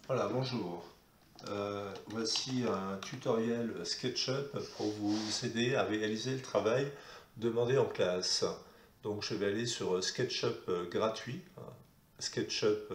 Voilà, bonjour. Voici un tutoriel SketchUp pour vous aider à réaliser le travail demandé en classe. Donc je vais aller sur SketchUp gratuit, SketchUp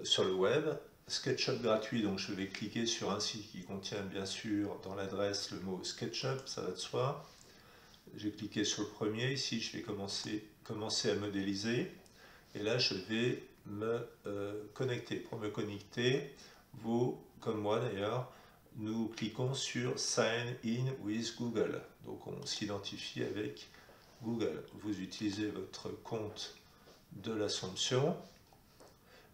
sur le web. SketchUp gratuit, donc je vais cliquer sur un site qui contient bien sûr dans l'adresse le mot SketchUp, ça va de soi. J'ai cliqué sur le premier, ici je vais commencer à modéliser. Et là, je vais me connecter. Pour me connecter, vous, comme moi d'ailleurs, nous cliquons sur Sign in with Google. Donc on s'identifie avec Google. Vous utilisez votre compte de l'Assomption.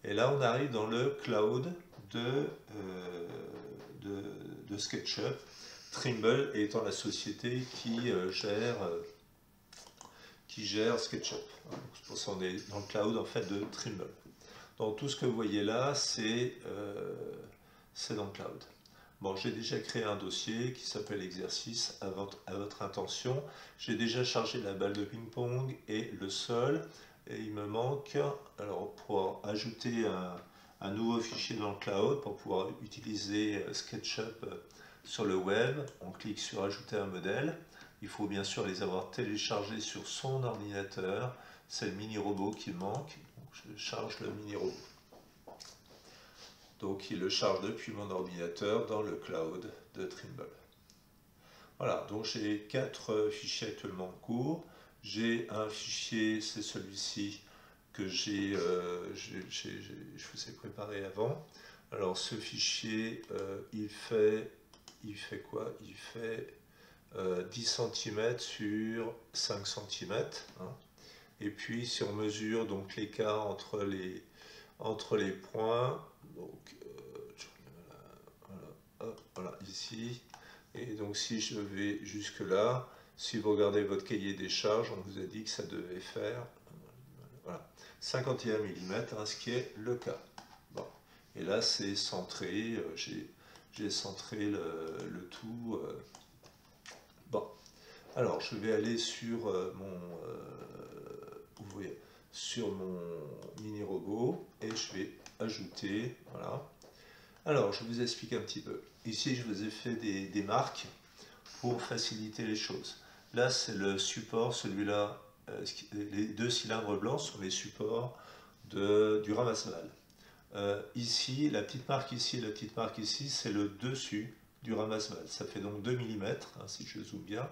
Et là, on arrive dans le cloud de SketchUp. Trimble étant la société qui gère SketchUp. C'est pour ça qu'on est dans le cloud en fait de Trimble. Donc tout ce que vous voyez là, c'est dans le cloud. Bon, j'ai déjà créé un dossier qui s'appelle exercice à votre intention. J'ai déjà chargé la balle de ping-pong et le sol. Et il me manque, alors pour ajouter un nouveau fichier dans le cloud, pour pouvoir utiliser SketchUp sur le web, on clique sur ajouter un modèle. Il faut bien sûr les avoir téléchargés sur son ordinateur. C'est le mini-robot qui manque. Donc je charge le mini-robot. Donc il le charge depuis mon ordinateur dans le cloud de Trimble. Voilà, donc j'ai 4 fichiers actuellement en cours. J'ai un fichier, c'est celui-ci que je vous ai préparé avant. Alors ce fichier, il fait quoi? Il fait 10 cm sur 5 cm. Hein. Et puis si on mesure donc l'écart entre les points, donc voilà, ici, et donc si je vais jusque là, si vous regardez votre cahier des charges, on vous a dit que ça devait faire voilà, 51 mm, hein, ce qui est le cas. Bon. Et là c'est centré, j'ai centré le tout. Bon, alors je vais aller sur sur mon mini robot et je vais ajouter, voilà. Alors je vous explique un petit peu. Ici je vous ai fait des marques pour faciliter les choses. Là c'est le support, celui-là, les deux cylindres blancs sont les supports du ramasse-balles. Ici, la petite marque ici et la petite marque ici, c'est le dessus du ramasse-balles. Ça fait donc 2 mm, hein, si je zoome bien.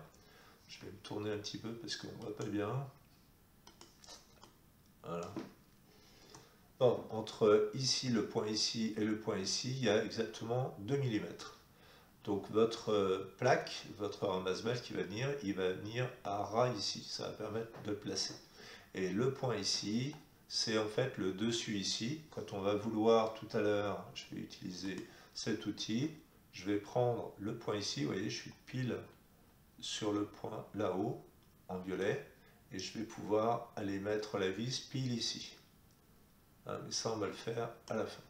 Je vais me tourner un petit peu parce qu'on ne voit pas bien. Voilà. Bon, entre ici, le point ici et le point ici, il y a exactement 2 mm. Donc votre plaque, votre ramasse-balles qui va venir, il va venir à ras ici. Ça va permettre de le placer. Et le point ici, c'est en fait le dessus ici. Quand on va vouloir tout à l'heure, je vais utiliser cet outil, je vais prendre le point ici, vous voyez, je suis pile sur le point là-haut, en violet, et je vais pouvoir aller mettre la vis pile ici. Hein, mais ça, on va le faire à la fin.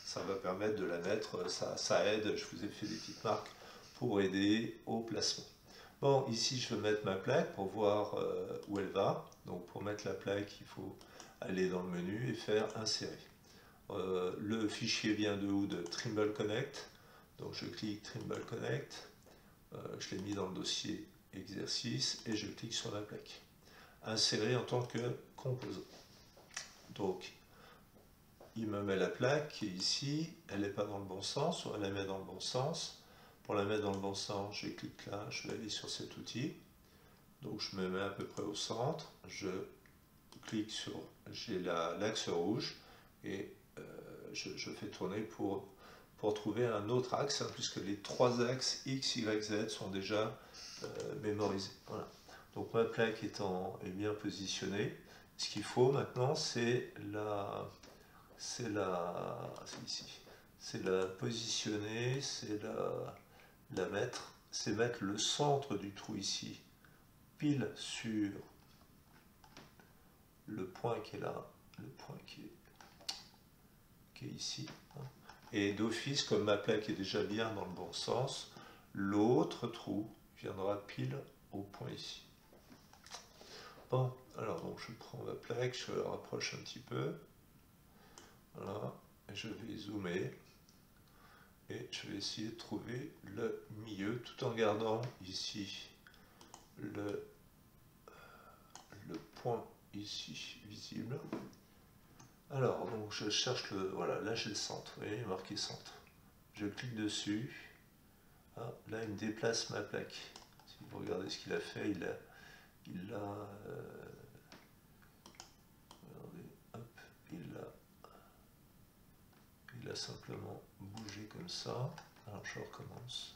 Ça va permettre de la mettre, ça aide, je vous ai fait des petites marques pour aider au placement. Bon, ici je veux mettre ma plaque pour voir où elle va. Donc pour mettre la plaque, il faut aller dans le menu et faire insérer. Le fichier vient de où? De Trimble Connect. Donc je clique Trimble Connect, je l'ai mis dans le dossier exercice et je clique sur la plaque. Insérer en tant que composant. Donc il me met la plaque qui est ici, elle n'est pas dans le bon sens, on la met dans le bon sens. Pour la mettre dans le bon sens, je clique là, je vais aller sur cet outil. Donc je me mets à peu près au centre, je clique sur, j'ai l'axe rouge et je fais tourner pour trouver un autre axe, hein, puisque les trois axes X, Y, Z sont déjà mémorisés. Voilà. Donc ma plaque est bien positionnée. Ce qu'il faut maintenant, c'est la positionner, c'est la mettre, c'est mettre le centre du trou ici, pile sur le point qui est là, le point qui est ici. Et d'office, comme ma plaque est déjà bien dans le bon sens, l'autre trou viendra pile au point ici. Bon, alors donc je prends ma plaque, je la rapproche un petit peu. Voilà, et je vais zoomer et je vais essayer de trouver le milieu tout en gardant ici le point ici visible. Alors, donc je cherche le... Voilà, là j'ai le centre, vous voyez, marqué centre. Je clique dessus. Ah, là, il me déplace ma plaque. Si vous regardez ce qu'il a fait, il a regardez, hop, il a simplement bougé comme ça. Alors, je recommence.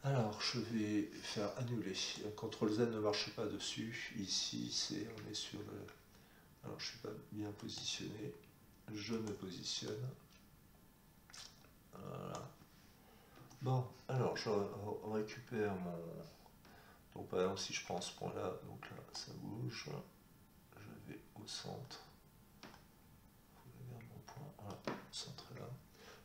Alors, je vais faire annuler. CTRL Z ne marche pas dessus. Ici, on est sur le... Alors, je ne suis pas bien positionné. Je me positionne. Voilà. Bon, alors, je récupère mon... Donc, par exemple, si je prends ce point-là, donc là, ça bouge. Je vais au centre. Je garde mon point. Voilà, le centre est là.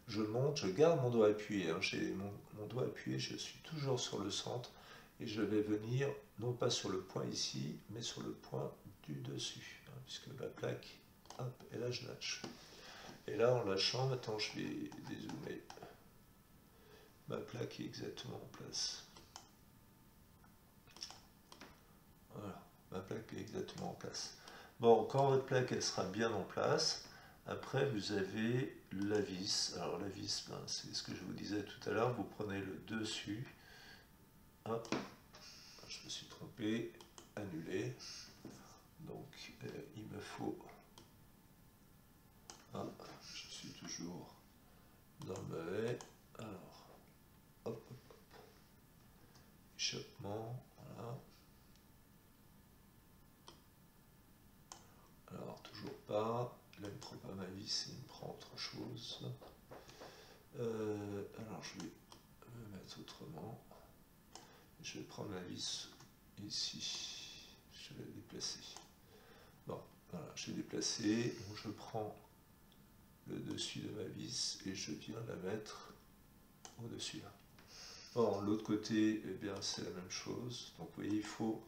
Je monte, je garde mon doigt appuyé, hein. J'ai mon doigt appuyé, je suis toujours sur le centre et je vais venir non pas sur le point ici, mais sur le point du dessus, hein, puisque la plaque, hop, et là je lâche. Et là en lâchant, maintenant je vais dézoomer. Ma plaque est exactement en place. Voilà, ma plaque est exactement en place. Bon, quand votre plaque elle sera bien en place, après, vous avez la vis. Alors, la vis, ben, c'est ce que je vous disais tout à l'heure. Vous prenez le dessus. Hop, je me suis trompé. Annuler. Donc, il me faut... Hop, je suis toujours dans le mauvais. Alors, hop, hop, hop. Échappement, voilà. Alors, toujours pas. Là, il ne prend pas ma vis, il me prend autre chose. Alors, je vais me mettre autrement. Je vais prendre la vis ici. Je vais la déplacer. Bon, voilà, j'ai déplacé. Donc, je prends le dessus de ma vis et je viens la mettre au-dessus là. Bon, l'autre côté, eh bien, c'est la même chose. Donc, vous voyez, il faut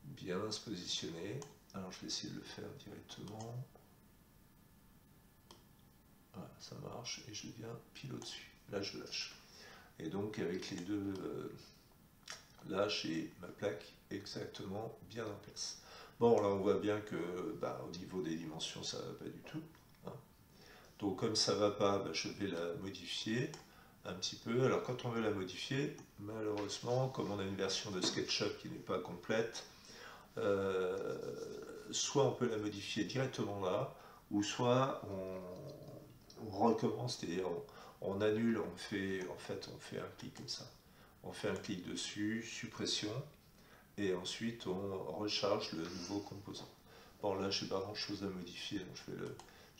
bien se positionner. Alors, je vais essayer de le faire directement. Voilà, ça marche. Et je viens pile au-dessus. Là, je lâche. Et donc, avec les deux, là, j'ai ma plaque exactement bien en place. Bon, là, on voit bien que, bah, au niveau des dimensions, ça ne va pas du tout, hein. Donc, comme ça ne va pas, bah, je vais la modifier un petit peu. Alors, quand on veut la modifier, malheureusement, comme on a une version de SketchUp qui n'est pas complète, soit on peut la modifier directement là, ou soit on recommence, c'est-à-dire on annule, on fait un clic comme ça. On fait un clic dessus, suppression, et ensuite on recharge le nouveau composant. Bon, là, je n'ai pas grand-chose à modifier, donc je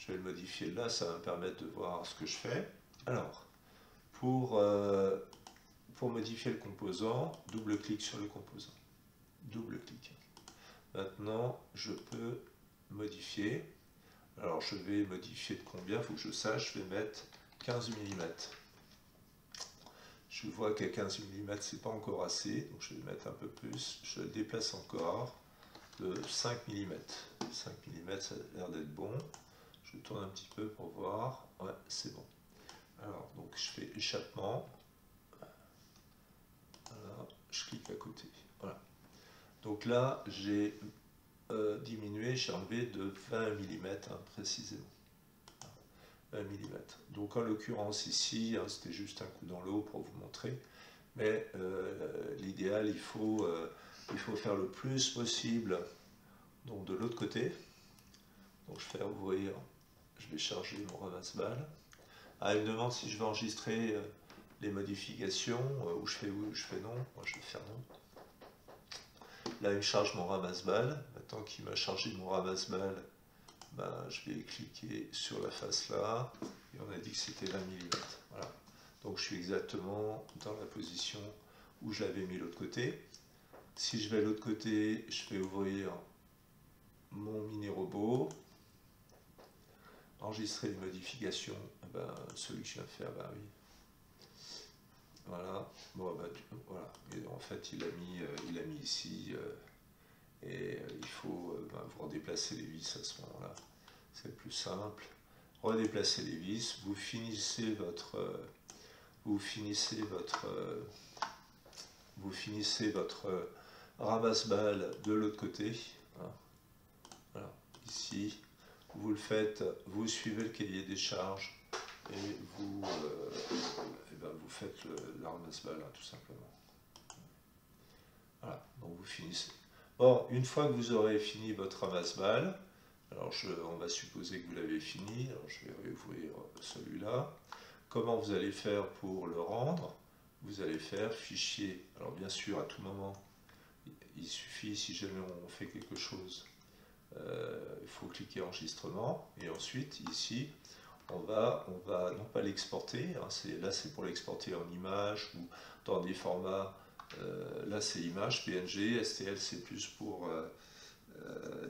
vais le modifier là, ça va me permettre de voir ce que je fais. Alors, pour modifier le composant, double-clic sur le composant. Double-clic. Maintenant, je peux modifier. Alors, je vais modifier de combien? Il faut que je sache, je vais mettre 15 mm. Je vois qu'à 15 mm, c'est pas encore assez, donc je vais mettre un peu plus. Je le déplace encore de 5 mm. 5 mm, ça a l'air d'être bon. Je tourne un petit peu pour voir. Ouais, c'est bon. Alors, donc je fais échappement. Voilà, je clique à côté. Voilà. Donc là, j'ai diminué, j'ai enlevé de 20 mm hein, précisément. 20 mm. Donc en l'occurrence ici, hein, c'était juste un coup dans l'eau pour vous montrer, mais l'idéal, il faut faire le plus possible donc de l'autre côté. Donc je fais ouvrir, je vais charger mon ramasse-balles. Ah, il me demande si je veux enregistrer les modifications, où je fais non, moi je vais faire non. Là, il charge mon ramasse-balles. Maintenant qu'il m'a chargé mon ramasse-balles, ben, je vais cliquer sur la face là, et on a dit que c'était 20 mm. Voilà. Donc je suis exactement dans la position où je l'avais mis l'autre côté. Si je vais à l'autre côté, je vais ouvrir mon mini-robot, enregistrer les modifications, ben, celui que je viens de faire, ben oui. Voilà, bon, ben, voilà. Et en fait il l'a mis ici, et il redéplacer les vis à ce moment-là. C'est plus simple. Redéplacez les vis, vous finissez votre ramasse-balles de l'autre côté. Hein. Voilà. Ici, vous le faites, vous suivez le cahier des charges et vous, vous faites la ramasse-balles, hein, tout simplement. Voilà, donc vous finissez. Bon, une fois que vous aurez fini votre ramasse-balles, alors on va supposer que vous l'avez fini, alors je vais réouvrir celui-là. Comment vous allez faire pour le rendre? Vous allez faire fichier. Alors bien sûr, à tout moment, il suffit, si jamais on fait quelque chose, il faut cliquer enregistrement. Et ensuite, ici, on va non pas l'exporter, hein, là c'est pour l'exporter en image ou dans des formats, là c'est image, PNG, STL c'est plus pour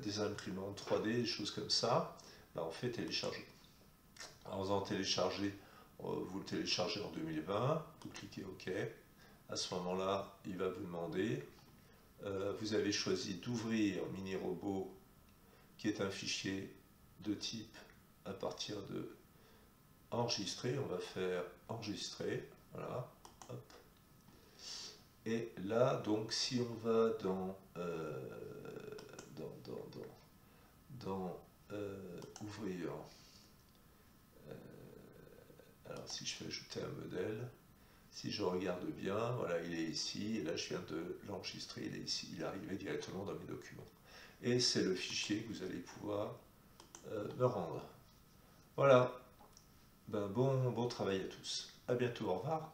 des imprimantes 3D, des choses comme ça. Là on fait télécharger. En faisant télécharger, vous le téléchargez en 2020, vous cliquez OK. À ce moment-là, il va vous demander, vous avez choisi d'ouvrir Mini-Robot, qui est un fichier de type à partir de enregistrer. On va faire enregistrer, voilà, hop. Et là, donc, si on va dans ouvrir, alors si je fais ajouter un modèle, si je regarde bien, voilà, il est ici, et là je viens de l'enregistrer, il est ici, il est arrivé directement dans mes documents. Et c'est le fichier que vous allez pouvoir me rendre. Voilà, bon travail à tous. À bientôt, au revoir.